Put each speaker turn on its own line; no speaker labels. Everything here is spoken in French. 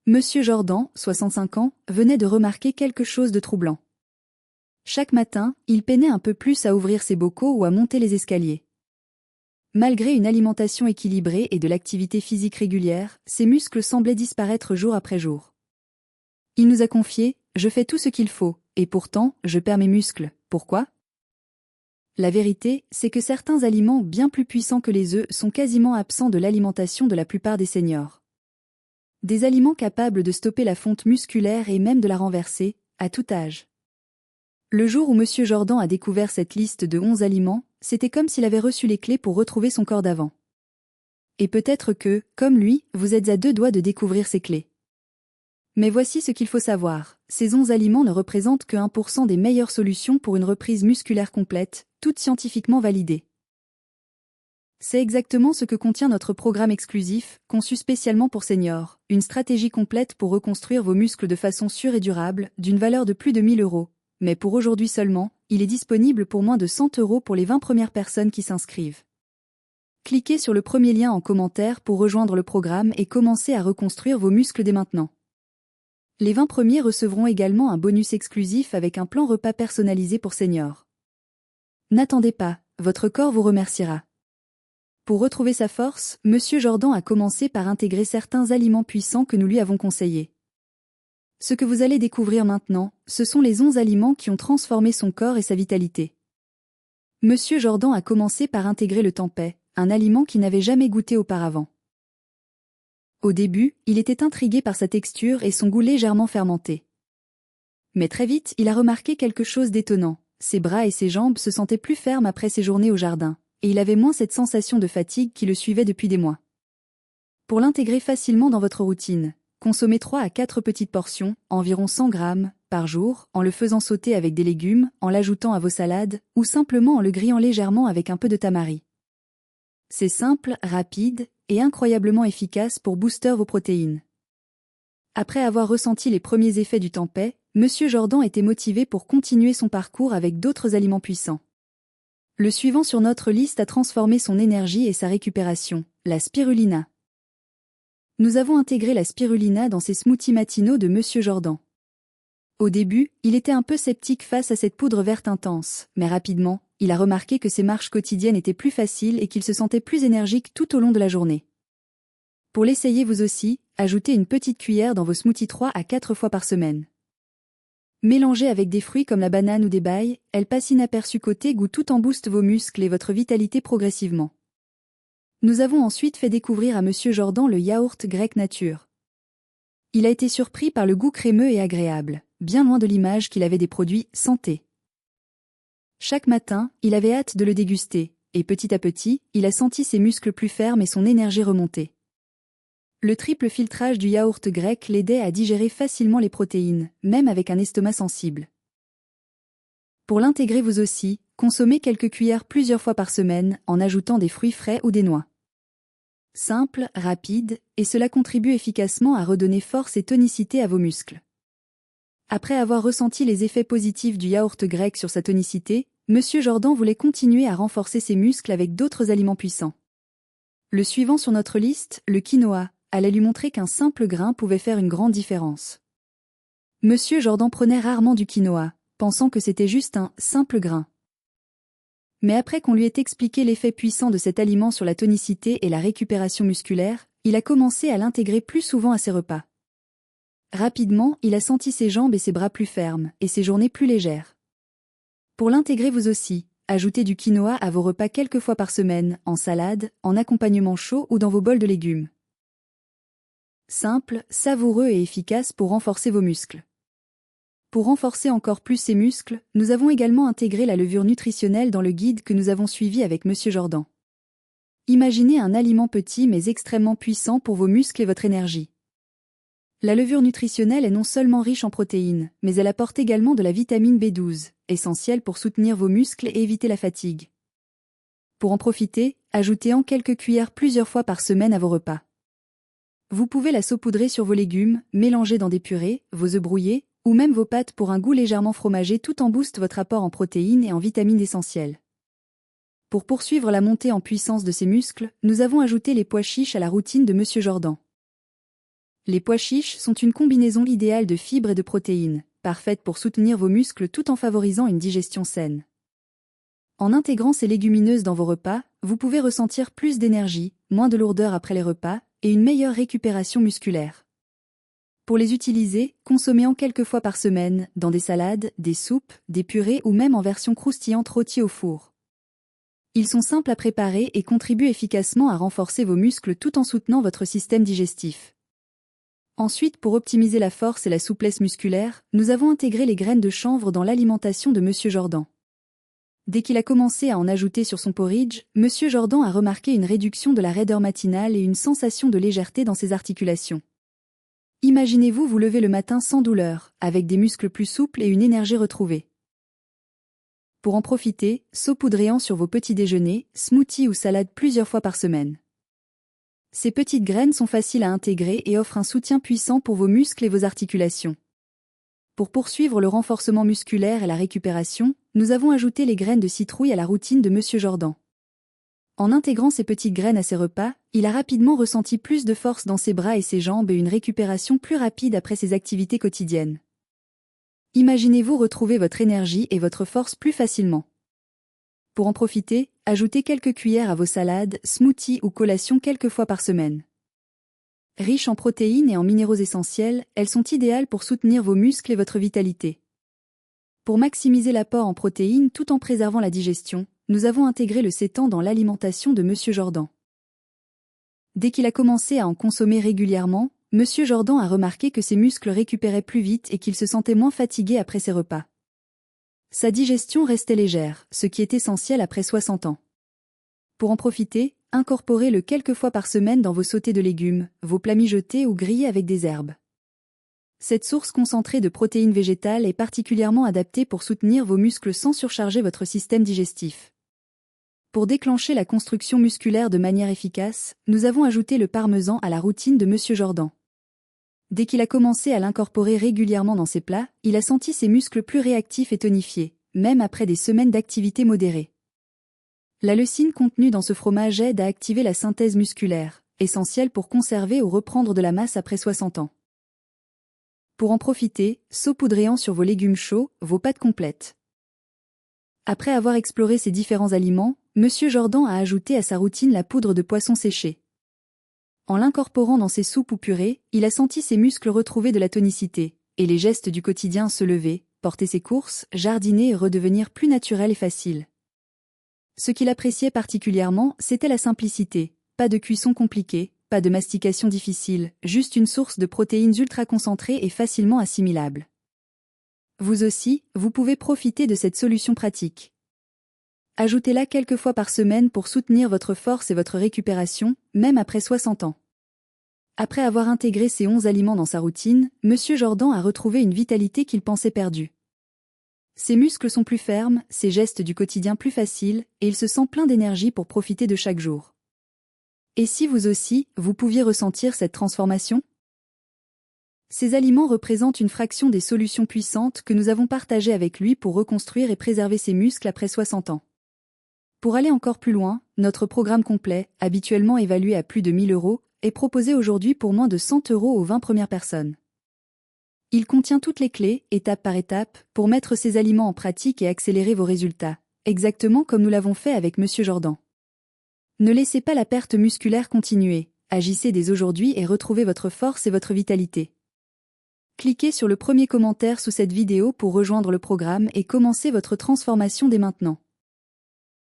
Monsieur Jordan, 65 ans, venait de remarquer quelque chose de troublant. Chaque matin, il peinait un peu plus à ouvrir ses bocaux ou à monter les escaliers. Malgré une alimentation équilibrée et de l'activité physique régulière, ses muscles semblaient disparaître jour après jour. Il nous a confié « Je fais tout ce qu'il faut, et pourtant, je perds mes muscles. Pourquoi ?» La vérité, c'est que certains aliments bien plus puissants que les œufs sont quasiment absents de l'alimentation de la plupart des seniors. Des aliments capables de stopper la fonte musculaire et même de la renverser, à tout âge. Le jour où Monsieur Jordan a découvert cette liste de 11 aliments, c'était comme s'il avait reçu les clés pour retrouver son corps d'avant. Et peut-être que, comme lui, vous êtes à deux doigts de découvrir ces clés. Mais voici ce qu'il faut savoir, ces 11 aliments ne représentent que 1% des meilleures solutions pour une reprise musculaire complète, toutes scientifiquement validées. C'est exactement ce que contient notre programme exclusif, conçu spécialement pour seniors, une stratégie complète pour reconstruire vos muscles de façon sûre et durable, d'une valeur de plus de 1000 €. Mais pour aujourd'hui seulement, il est disponible pour moins de 100 € pour les 20 premières personnes qui s'inscrivent. Cliquez sur le premier lien en commentaire pour rejoindre le programme et commencer à reconstruire vos muscles dès maintenant. Les 20 premiers recevront également un bonus exclusif avec un plan repas personnalisé pour seniors. N'attendez pas, votre corps vous remerciera. Pour retrouver sa force, Monsieur Jordan a commencé par intégrer certains aliments puissants que nous lui avons conseillés. Ce que vous allez découvrir maintenant, ce sont les 11 aliments qui ont transformé son corps et sa vitalité. Monsieur Jordan a commencé par intégrer le tempeh, un aliment qu'il n'avait jamais goûté auparavant. Au début, il était intrigué par sa texture et son goût légèrement fermenté. Mais très vite, il a remarqué quelque chose d'étonnant. Ses bras et ses jambes se sentaient plus fermes après ses journées au jardin, et il avait moins cette sensation de fatigue qui le suivait depuis des mois. Pour l'intégrer facilement dans votre routine, consommez 3 à 4 petites portions, environ 100 grammes, par jour, en le faisant sauter avec des légumes, en l'ajoutant à vos salades, ou simplement en le grillant légèrement avec un peu de tamari. C'est simple, rapide, et incroyablement efficace pour booster vos protéines. Après avoir ressenti les premiers effets du tempeh, Monsieur Jordan était motivé pour continuer son parcours avec d'autres aliments puissants. Le suivant sur notre liste a transformé son énergie et sa récupération, la spirulina. Nous avons intégré la spirulina dans ces smoothies matinaux de Monsieur Jordan. Au début, il était un peu sceptique face à cette poudre verte intense, mais rapidement, il a remarqué que ses marches quotidiennes étaient plus faciles et qu'il se sentait plus énergique tout au long de la journée. Pour l'essayer vous aussi, ajoutez une petite cuillère dans vos smoothies 3 à 4 fois par semaine. Mélangée avec des fruits comme la banane ou des bailles, elle passe inaperçue côté goût tout en booste vos muscles et votre vitalité progressivement. Nous avons ensuite fait découvrir à Monsieur Jordan le yaourt grec nature. Il a été surpris par le goût crémeux et agréable, bien loin de l'image qu'il avait des produits santé. Chaque matin, il avait hâte de le déguster, et petit à petit, il a senti ses muscles plus fermes et son énergie remonter. Le triple filtrage du yaourt grec l'aidait à digérer facilement les protéines, même avec un estomac sensible. Pour l'intégrer vous aussi, consommez quelques cuillères plusieurs fois par semaine en ajoutant des fruits frais ou des noix. Simple, rapide, et cela contribue efficacement à redonner force et tonicité à vos muscles. Après avoir ressenti les effets positifs du yaourt grec sur sa tonicité, Monsieur Jordan voulait continuer à renforcer ses muscles avec d'autres aliments puissants. Le suivant sur notre liste, le quinoa, allait lui montrer qu'un simple grain pouvait faire une grande différence. Monsieur Jordan prenait rarement du quinoa, pensant que c'était juste un simple grain. Mais après qu'on lui ait expliqué l'effet puissant de cet aliment sur la tonicité et la récupération musculaire, il a commencé à l'intégrer plus souvent à ses repas. Rapidement, il a senti ses jambes et ses bras plus fermes, et ses journées plus légères. Pour l'intégrer vous aussi, ajoutez du quinoa à vos repas quelques fois par semaine, en salade, en accompagnement chaud ou dans vos bols de légumes. Simple, savoureux et efficace pour renforcer vos muscles. Pour renforcer encore plus ces muscles, nous avons également intégré la levure nutritionnelle dans le guide que nous avons suivi avec Monsieur Jordan. Imaginez un aliment petit mais extrêmement puissant pour vos muscles et votre énergie. La levure nutritionnelle est non seulement riche en protéines, mais elle apporte également de la vitamine B12, essentielle pour soutenir vos muscles et éviter la fatigue. Pour en profiter, ajoutez-en quelques cuillères plusieurs fois par semaine à vos repas. Vous pouvez la saupoudrer sur vos légumes, mélanger dans des purées, vos œufs brouillés, ou même vos pâtes pour un goût légèrement fromagé tout en booste votre apport en protéines et en vitamines essentielles. Pour poursuivre la montée en puissance de ces muscles, nous avons ajouté les pois chiches à la routine de Monsieur Jordan. Les pois chiches sont une combinaison idéale de fibres et de protéines, parfaite pour soutenir vos muscles tout en favorisant une digestion saine. En intégrant ces légumineuses dans vos repas, vous pouvez ressentir plus d'énergie, moins de lourdeur après les repas, et une meilleure récupération musculaire. Pour les utiliser, consommez-en quelques fois par semaine, dans des salades, des soupes, des purées ou même en version croustillante rôtie au four. Ils sont simples à préparer et contribuent efficacement à renforcer vos muscles tout en soutenant votre système digestif. Ensuite, pour optimiser la force et la souplesse musculaire, nous avons intégré les graines de chanvre dans l'alimentation de Monsieur Jordan. Dès qu'il a commencé à en ajouter sur son porridge, Monsieur Jordan a remarqué une réduction de la raideur matinale et une sensation de légèreté dans ses articulations. Imaginez-vous vous lever le matin sans douleur, avec des muscles plus souples et une énergie retrouvée. Pour en profiter, saupoudrez-en sur vos petits déjeuners, smoothies ou salades plusieurs fois par semaine. Ces petites graines sont faciles à intégrer et offrent un soutien puissant pour vos muscles et vos articulations. Pour poursuivre le renforcement musculaire et la récupération, nous avons ajouté les graines de citrouille à la routine de Monsieur Jordan. En intégrant ces petites graines à ses repas, il a rapidement ressenti plus de force dans ses bras et ses jambes et une récupération plus rapide après ses activités quotidiennes. Imaginez-vous retrouver votre énergie et votre force plus facilement. Pour en profiter, ajoutez quelques cuillères à vos salades, smoothies ou collations quelques fois par semaine. Riches en protéines et en minéraux essentiels, elles sont idéales pour soutenir vos muscles et votre vitalité. Pour maximiser l'apport en protéines tout en préservant la digestion, nous avons intégré le sétan dans l'alimentation de Monsieur Jordan. Dès qu'il a commencé à en consommer régulièrement, Monsieur Jordan a remarqué que ses muscles récupéraient plus vite et qu'il se sentait moins fatigué après ses repas. Sa digestion restait légère, ce qui est essentiel après 60 ans. Pour en profiter, incorporez-le quelques fois par semaine dans vos sautés de légumes, vos plats mijotés ou grillés avec des herbes. Cette source concentrée de protéines végétales est particulièrement adaptée pour soutenir vos muscles sans surcharger votre système digestif. Pour déclencher la construction musculaire de manière efficace, nous avons ajouté le parmesan à la routine de Monsieur Jordan. Dès qu'il a commencé à l'incorporer régulièrement dans ses plats, il a senti ses muscles plus réactifs et tonifiés, même après des semaines d'activité modérée. La leucine contenue dans ce fromage aide à activer la synthèse musculaire, essentielle pour conserver ou reprendre de la masse après 60 ans. Pour en profiter, saupoudrez-en sur vos légumes chauds, vos pâtes complètes. Après avoir exploré ces différents aliments, Monsieur Jordan a ajouté à sa routine la poudre de poisson séché. En l'incorporant dans ses soupes ou purées, il a senti ses muscles retrouver de la tonicité, et les gestes du quotidien se lever, porter ses courses, jardiner et redevenir plus naturels et faciles. Ce qu'il appréciait particulièrement, c'était la simplicité, pas de cuisson compliquée, pas de mastication difficile, juste une source de protéines ultra concentrées et facilement assimilables. Vous aussi, vous pouvez profiter de cette solution pratique. Ajoutez-la quelques fois par semaine pour soutenir votre force et votre récupération, même après 60 ans. Après avoir intégré ces 11 aliments dans sa routine, Monsieur Jordan a retrouvé une vitalité qu'il pensait perdue. Ses muscles sont plus fermes, ses gestes du quotidien plus faciles, et il se sent plein d'énergie pour profiter de chaque jour. Et si vous aussi, vous pouviez ressentir cette transformation ? Ces aliments représentent une fraction des solutions puissantes que nous avons partagées avec lui pour reconstruire et préserver ses muscles après 60 ans. Pour aller encore plus loin, notre programme complet, habituellement évalué à plus de 1 000 €, est proposé aujourd'hui pour moins de 100 € aux 20 premières personnes. Il contient toutes les clés, étape par étape, pour mettre ces aliments en pratique et accélérer vos résultats, exactement comme nous l'avons fait avec Monsieur Jordan. Ne laissez pas la perte musculaire continuer, agissez dès aujourd'hui et retrouvez votre force et votre vitalité. Cliquez sur le premier commentaire sous cette vidéo pour rejoindre le programme et commencer votre transformation dès maintenant.